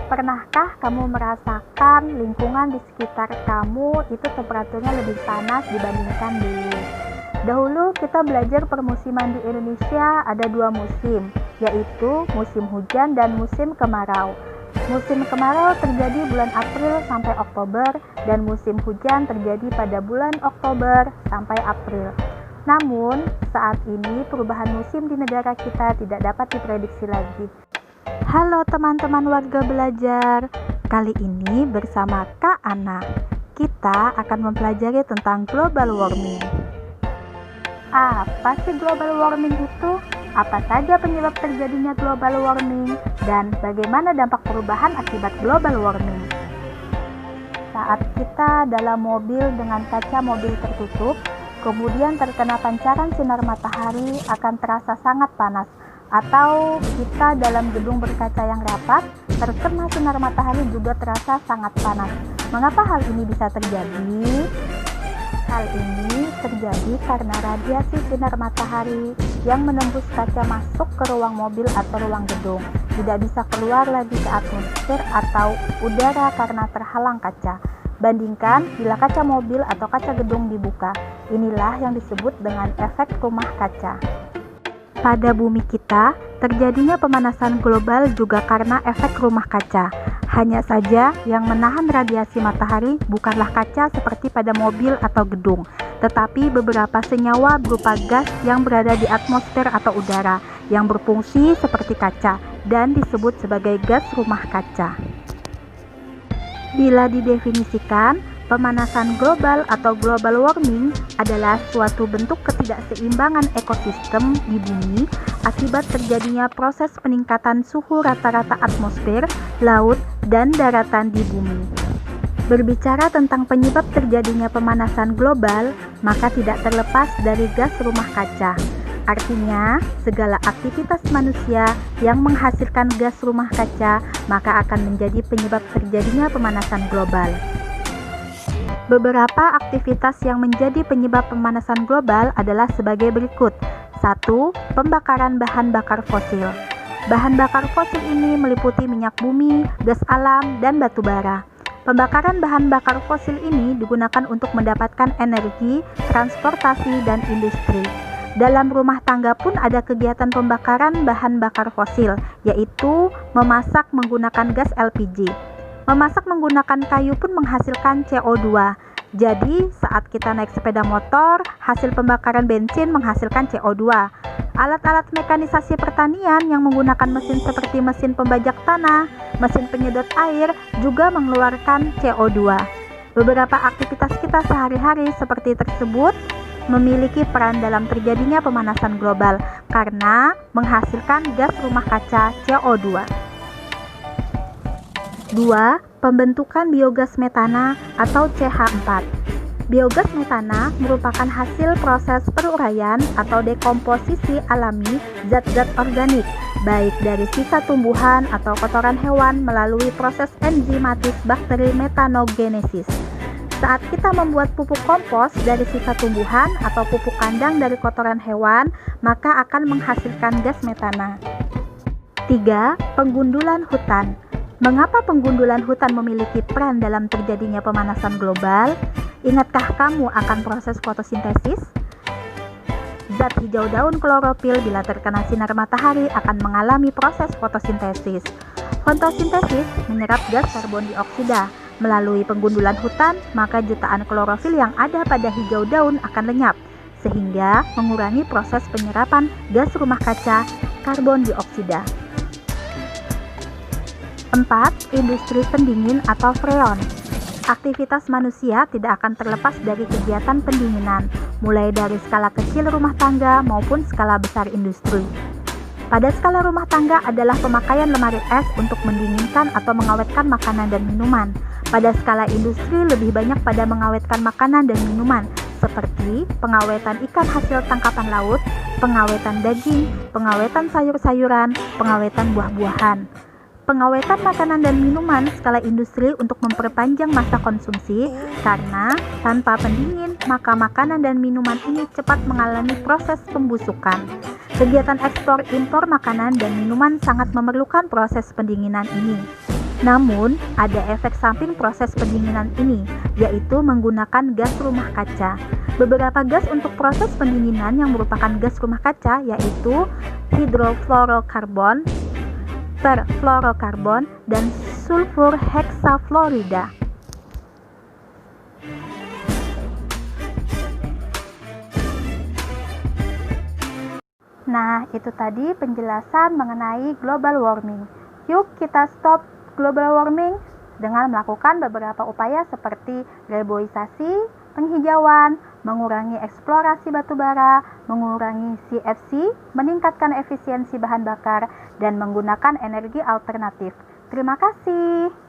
Pernahkah kamu merasakan lingkungan di sekitar kamu itu temperaturnya lebih panas dibandingkan dulu? Dahulu kita belajar permusiman di Indonesia ada dua musim, yaitu musim hujan dan musim kemarau. Musim kemarau terjadi bulan April sampai Oktober dan musim hujan terjadi pada bulan Oktober sampai April. Namun, saat ini perubahan musim di negara kita tidak dapat diprediksi lagi. Halo teman-teman warga belajar, kali ini bersama Kak Ana, kita akan mempelajari tentang global warming. Apa sih global warming itu? Apa saja penyebab terjadinya global warming? Dan bagaimana dampak perubahan akibat global warming? Saat kita dalam mobil dengan kaca mobil tertutup, kemudian terkena pancaran sinar matahari akan terasa sangat panas. Atau kita dalam gedung berkaca yang rapat, terkena sinar matahari juga terasa sangat panas. Mengapa hal ini bisa terjadi? Hal ini terjadi karena radiasi sinar matahari yang menembus kaca masuk ke ruang mobil atau ruang gedung, tidak bisa keluar lagi ke atmosfer atau udara karena terhalang kaca. Bandingkan bila kaca mobil atau kaca gedung dibuka. Inilah yang disebut dengan efek rumah kaca. Pada bumi kita, terjadinya pemanasan global juga karena efek rumah kaca. Hanya saja yang menahan radiasi matahari bukanlah kaca seperti pada mobil atau gedung, tetapi beberapa senyawa berupa gas yang berada di atmosfer atau udara, yang berfungsi seperti kaca dan disebut sebagai gas rumah kaca. Bila didefinisikan, pemanasan global atau global warming adalah suatu bentuk ketidakseimbangan ekosistem di bumi akibat terjadinya proses peningkatan suhu rata-rata atmosfer, laut, dan daratan di bumi. Berbicara tentang penyebab terjadinya pemanasan global, maka tidak terlepas dari gas rumah kaca. Artinya, segala aktivitas manusia yang menghasilkan gas rumah kaca maka akan menjadi penyebab terjadinya pemanasan global. Beberapa aktivitas yang menjadi penyebab pemanasan global adalah sebagai berikut. 1. Pembakaran bahan bakar fosil. Bahan bakar fosil ini meliputi minyak bumi, gas alam, dan batu bara. Pembakaran bahan bakar fosil ini digunakan untuk mendapatkan energi, transportasi, dan industri. Dalam rumah tangga pun ada kegiatan pembakaran bahan bakar fosil, yaitu memasak menggunakan gas LPG. Memasak menggunakan kayu pun menghasilkan CO2. Jadi, saat kita naik sepeda motor, hasil pembakaran bensin menghasilkan CO2. Alat-alat mekanisasi pertanian yang menggunakan mesin seperti mesin pembajak tanah, mesin penyedot air juga mengeluarkan CO2. Beberapa aktivitas kita sehari-hari seperti tersebut memiliki peran dalam terjadinya pemanasan global karena menghasilkan gas rumah kaca CO2. 2. Pembentukan biogas metana atau CH4. Biogas metana merupakan hasil proses peruraian atau dekomposisi alami zat-zat organik, baik dari sisa tumbuhan atau kotoran hewan melalui proses enzimatis bakteri metanogenesis. Saat kita membuat pupuk kompos dari sisa tumbuhan atau pupuk kandang dari kotoran hewan, maka akan menghasilkan gas metana. 3. Penggundulan hutan. Mengapa penggundulan hutan memiliki peran dalam terjadinya pemanasan global? Ingatkah kamu akan proses fotosintesis? Zat hijau daun klorofil bila terkena sinar matahari akan mengalami proses fotosintesis. Fotosintesis menyerap gas karbon dioksida. Melalui penggundulan hutan, maka jutaan klorofil yang ada pada hijau daun akan lenyap, sehingga mengurangi proses penyerapan gas rumah kaca karbon dioksida. 4. Industri pendingin atau freon. Aktivitas manusia tidak akan terlepas dari kegiatan pendinginan, mulai dari skala kecil rumah tangga maupun skala besar industri. Pada skala rumah tangga adalah pemakaian lemari es untuk mendinginkan atau mengawetkan makanan dan minuman. Pada skala industri lebih banyak pada mengawetkan makanan dan minuman, seperti pengawetan ikan hasil tangkapan laut, pengawetan daging, pengawetan sayur-sayuran, pengawetan buah-buahan. Pengawetan makanan dan minuman skala industri untuk memperpanjang masa konsumsi, karena tanpa pendingin maka makanan dan minuman ini cepat mengalami proses pembusukan. Kegiatan ekspor impor makanan dan minuman sangat memerlukan proses pendinginan ini. Namun, ada efek samping proses pendinginan ini, yaitu menggunakan gas rumah kaca. Beberapa gas untuk proses pendinginan yang merupakan gas rumah kaca yaitu hidrofluorokarbon, perfluorokarbon, dan sulfur heksafluorida. Nah, itu tadi penjelasan mengenai global warming. Yuk kita stop global warming dengan melakukan beberapa upaya seperti reboisasi, penghijauan, mengurangi eksplorasi batubara, mengurangi CFC, meningkatkan efisiensi bahan bakar, dan menggunakan energi alternatif. Terima kasih.